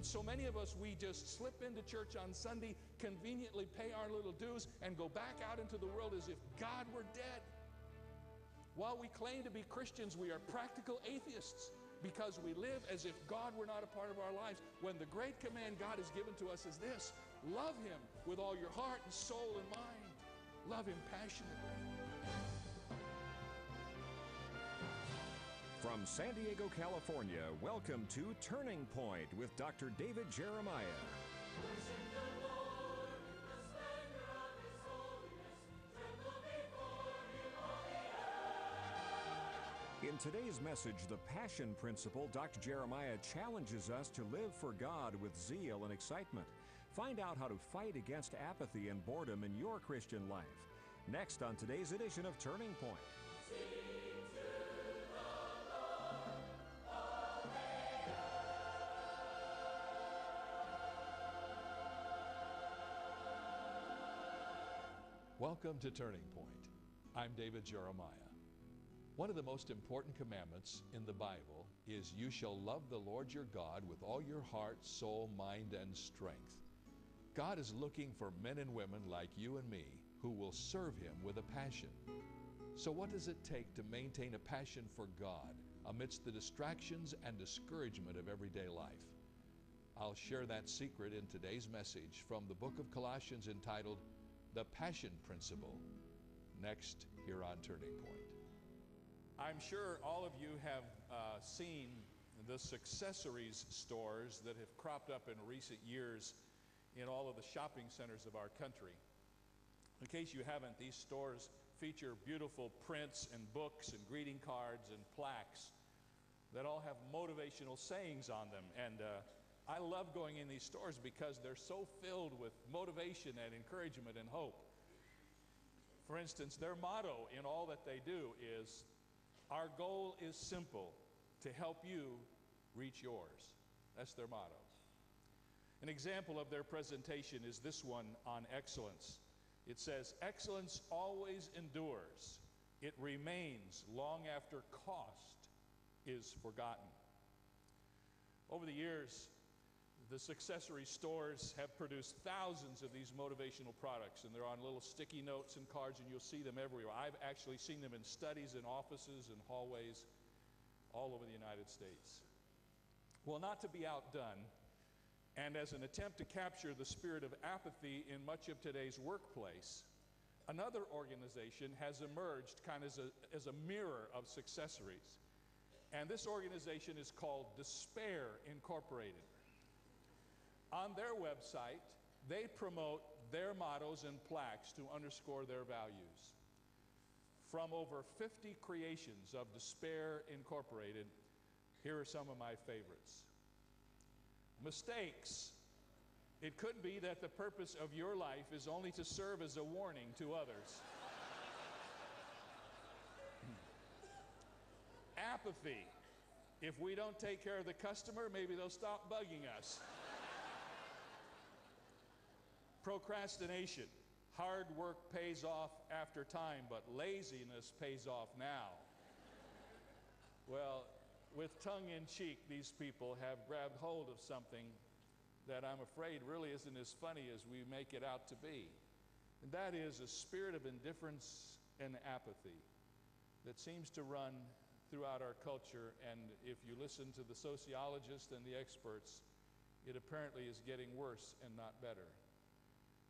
And so many of us, we just slip into church on Sunday, conveniently pay our little dues, and go back out into the world as if God were dead. While we claim to be Christians, we are practical atheists because we live as if God were not a part of our lives, when the great command God has given to us is this: love Him with all your heart and soul and mind. Love Him passionately. From San Diego, California, welcome to Turning Point with Dr. David Jeremiah. Worship the Lord in the splendor of His holiness. Tremble before Him, all the earth. In today's message, The Passion Principle, Dr. Jeremiah challenges us to live for God with zeal and excitement. Find out how to fight against apathy and boredom in your Christian life. Next on today's edition of Turning Point. Welcome to Turning Point. I'm David Jeremiah. One of the most important commandments in the Bible is you shall love the Lord your God with all your heart, soul, mind, and strength. God is looking for men and women like you and me who will serve Him with a passion. So what does it take to maintain a passion for God amidst the distractions and discouragement of everyday life? I'll share that secret in today's message from the book of Colossians entitled The Passion Principle, next here on Turning Point. I'm sure all of you have seen the accessories stores that have cropped up in recent years in all of the shopping centers of our country. In case you haven't, these stores feature beautiful prints and books and greeting cards and plaques that all have motivational sayings on them. And I love going in these stores because they're so filled with motivation and encouragement and hope. For instance, their motto in all that they do is, "Our goal is simple, to help you reach yours." That's their motto. An example of their presentation is this one on excellence. It says, "Excellence always endures. It remains long after cost is forgotten." Over the years, the accessory stores have produced thousands of these motivational products, and they're on little sticky notes and cards, and you'll see them everywhere. I've actually seen them in studies, in offices, and hallways all over the United States. Well, not to be outdone, and as an attempt to capture the spirit of apathy in much of today's workplace, another organization has emerged kind of as a mirror of accessories. And this organization is called Despair Incorporated. On their website, they promote their mottos and plaques to underscore their values. From over 50 creations of Despair Incorporated, here are some of my favorites. Mistakes. It could be that the purpose of your life is only to serve as a warning to others. Apathy. If we don't take care of the customer, maybe they'll stop bugging us. Procrastination. Hard work pays off after time, but laziness pays off now. Well, with tongue in cheek, these people have grabbed hold of something that I'm afraid really isn't as funny as we make it out to be. And that is a spirit of indifference and apathy that seems to run throughout our culture, and if you listen to the sociologists and the experts, it apparently is getting worse and not better.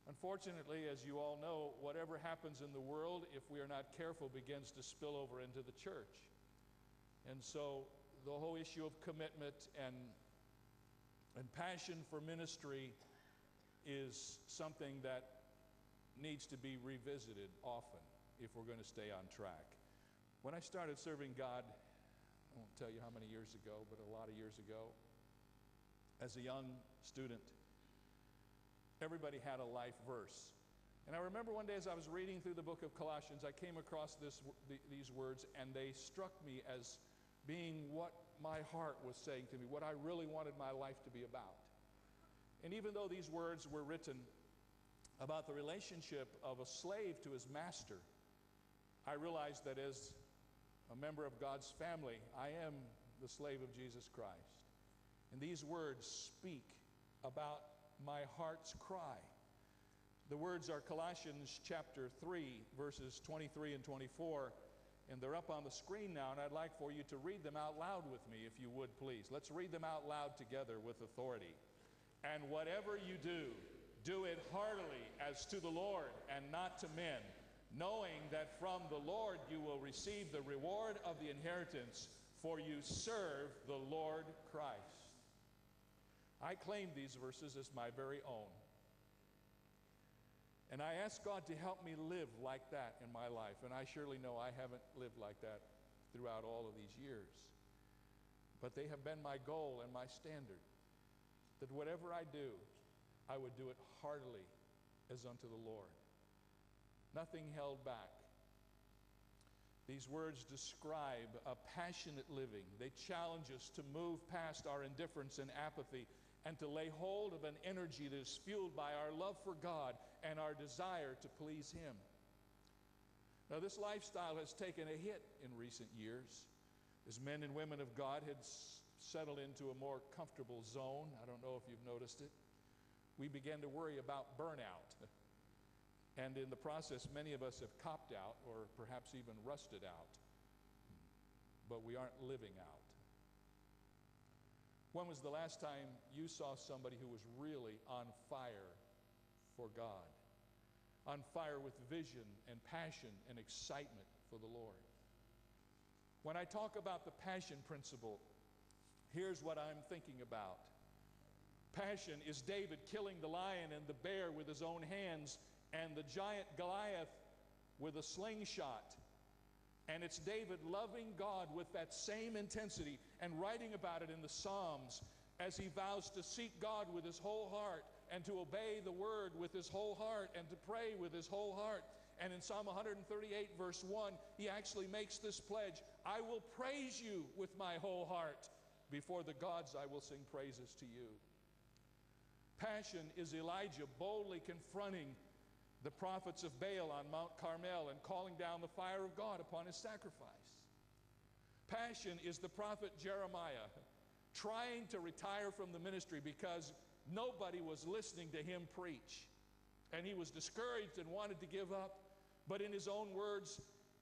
Unfortunately, as you all know, whatever happens in the world, if we are not careful, begins to spill over into the church. And so the whole issue of commitment and passion for ministry is something that needs to be revisited often if we're going to stay on track. When I started serving God, I won't tell you how many years ago, but a lot of years ago, as a young student, everybody had a life verse. And I remember one day as I was reading through the book of Colossians, I came across these words, and they struck me as being what my heart was saying to me, what I really wanted my life to be about. And even though these words were written about the relationship of a slave to his master, I realized that as a member of God's family, I am the slave of Jesus Christ. And these words speak about my heart's cry. The words are Colossians chapter 3, verses 23 and 24, and they're up on the screen now, and I'd like for you to read them out loud with me, if you would, please. Let's read them out loud together with authority. And whatever you do, do it heartily as to the Lord and not to men, knowing that from the Lord you will receive the reward of the inheritance, for you serve the Lord Christ. I claim these verses as my very own. And I ask God to help me live like that in my life. And I surely know I haven't lived like that throughout all of these years. But they have been my goal and my standard, that whatever I do, I would do it heartily as unto the Lord. Nothing held back. These words describe a passionate living. They challenge us to move past our indifference and apathy and to lay hold of an energy that is fueled by our love for God and our desire to please Him. Now, this lifestyle has taken a hit in recent years as men and women of God had settled into a more comfortable zone. I don't know if you've noticed it. We began to worry about burnout. And in the process, many of us have copped out or perhaps even rusted out. But we aren't living out. When was the last time you saw somebody who was really on fire for God? On fire with vision and passion and excitement for the Lord. When I talk about the passion principle, here's what I'm thinking about. Passion is David killing the lion and the bear with his own hands and the giant Goliath with a slingshot. And it's David loving God with that same intensity and writing about it in the Psalms as he vows to seek God with his whole heart and to obey the word with his whole heart and to pray with his whole heart. And in Psalm 138 verse 1, he actually makes this pledge: I will praise you with my whole heart. Before the gods I will sing praises to you. Passion is Elijah boldly confronting the prophets of Baal on Mount Carmel and calling down the fire of God upon his sacrifice. Passion is the prophet Jeremiah trying to retire from the ministry because nobody was listening to him preach. And he was discouraged and wanted to give up. But in his own words,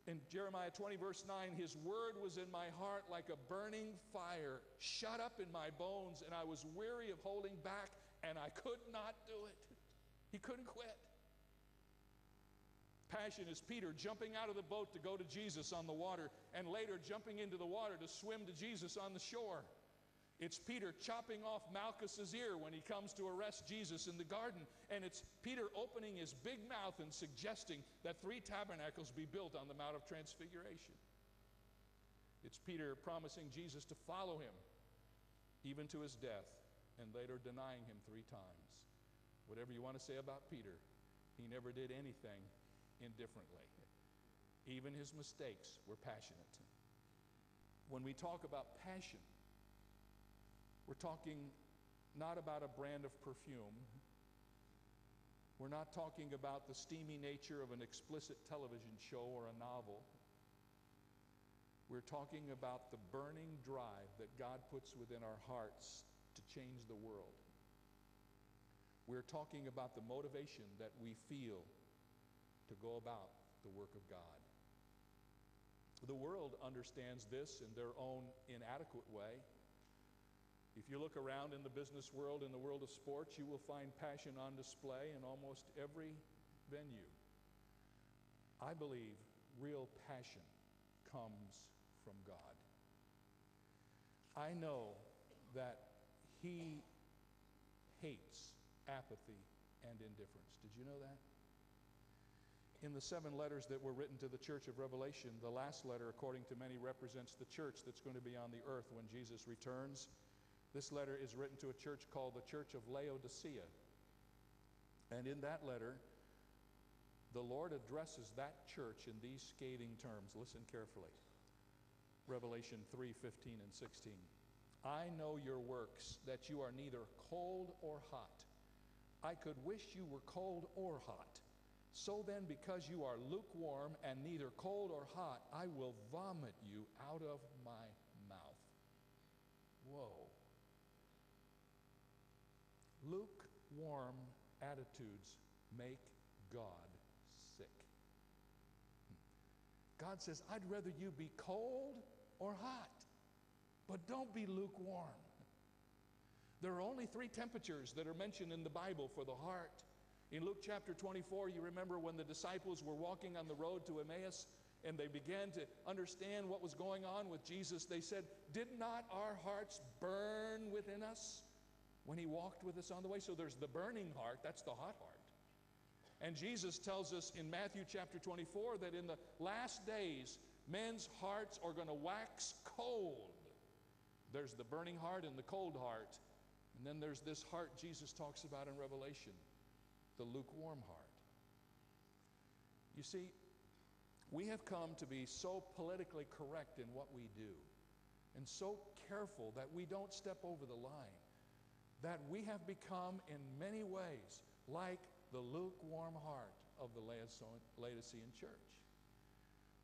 in Jeremiah 20 verse 9, his word was in my heart like a burning fire, shut up in my bones, and I was weary of holding back, and I could not do it. He couldn't quit. Passion is Peter jumping out of the boat to go to Jesus on the water and later jumping into the water to swim to Jesus on the shore. It's Peter chopping off Malchus's ear when he comes to arrest Jesus in the garden. And it's Peter opening his big mouth and suggesting that 3 tabernacles be built on the Mount of Transfiguration. It's Peter promising Jesus to follow him even to his death and later denying him 3 times. Whatever you want to say about Peter, he never did anything indifferently. Even his mistakes were passionate. When we talk about passion, we're talking not about a brand of perfume. We're not talking about the steamy nature of an explicit television show or a novel. We're talking about the burning drive that God puts within our hearts to change the world. We're talking about the motivation that we feel to go about the work of God. The world understands this in their own inadequate way. If you look around in the business world, in the world of sports, you will find passion on display in almost every venue. I believe real passion comes from God. I know that He hates apathy and indifference. Did you know that? In the 7 letters that were written to the church of Revelation, the last letter, according to many, represents the church that's going to be on the earth when Jesus returns. This letter is written to a church called the Church of Laodicea. And in that letter, the Lord addresses that church in these scathing terms. Listen carefully. Revelation 3:15 and 16. I know your works, that you are neither cold or hot. I could wish you were cold or hot. So then, because you are lukewarm and neither cold or hot, I will vomit you out of my mouth. Whoa. lukewarm attitudes make God sick. God says, I'd rather you be cold or hot, but don't be lukewarm. There are only 3 temperatures that are mentioned in the Bible for the heart. In Luke chapter 24, you remember when the disciples were walking on the road to Emmaus and they began to understand what was going on with Jesus. They said, did not our hearts burn within us when he walked with us on the way? So there's the burning heart, that's the hot heart. And Jesus tells us in Matthew chapter 24 that in the last days, men's hearts are going to wax cold. There's the burning heart and the cold heart. And then there's this heart Jesus talks about in Revelation, the lukewarm heart. You see, we have come to be so politically correct in what we do and so careful that we don't step over the line that we have become in many ways like the lukewarm heart of the Laodicean church.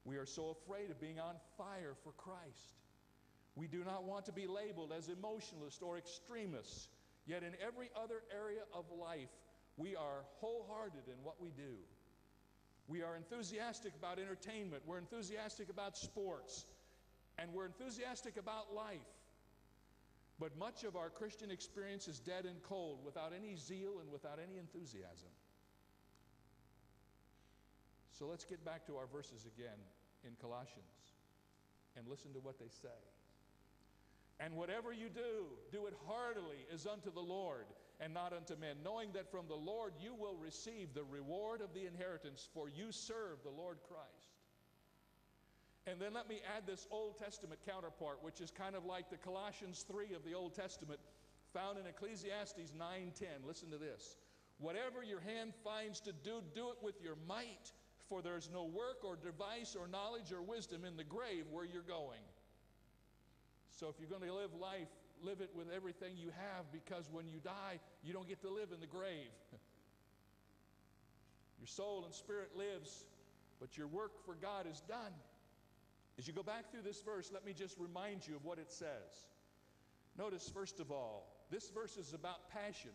We are so afraid of being on fire for Christ. We do not want to be labeled as emotionalists or extremists, yet in every other area of life, we are wholehearted in what we do. We are enthusiastic about entertainment, we're enthusiastic about sports, and we're enthusiastic about life. But much of our Christian experience is dead and cold, without any zeal and without any enthusiasm. So let's get back to our verses again in Colossians and listen to what they say. And whatever you do, do it heartily as unto the Lord and not unto men, knowing that from the Lord you will receive the reward of the inheritance, for you serve the Lord Christ. And then let me add this Old Testament counterpart, which is kind of like the Colossians 3 of the Old Testament, found in Ecclesiastes 9:10. Listen to this. Whatever your hand finds to do, do it with your might, for there's no work or device or knowledge or wisdom in the grave where you're going. So if you're going to live life, live it with everything you have, because when you die, you don't get to live in the grave. Your soul and spirit lives, but your work for God is done. As you go back through this verse, let me just remind you of what it says. Notice, first of all, this verse is about passion,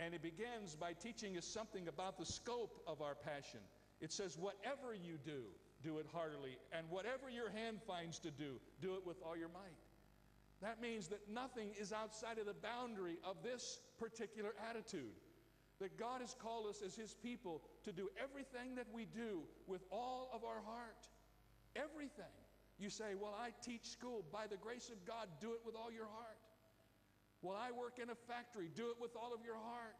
and it begins by teaching us something about the scope of our passion. It says, whatever you do, do it heartily, and whatever your hand finds to do, do it with all your might. That means that nothing is outside of the boundary of this particular attitude. That God has called us as his people to do everything that we do with all of our heart. Everything. You say, well, I teach school. By the grace of God, do it with all your heart. Well, I work in a factory. Do it with all of your heart.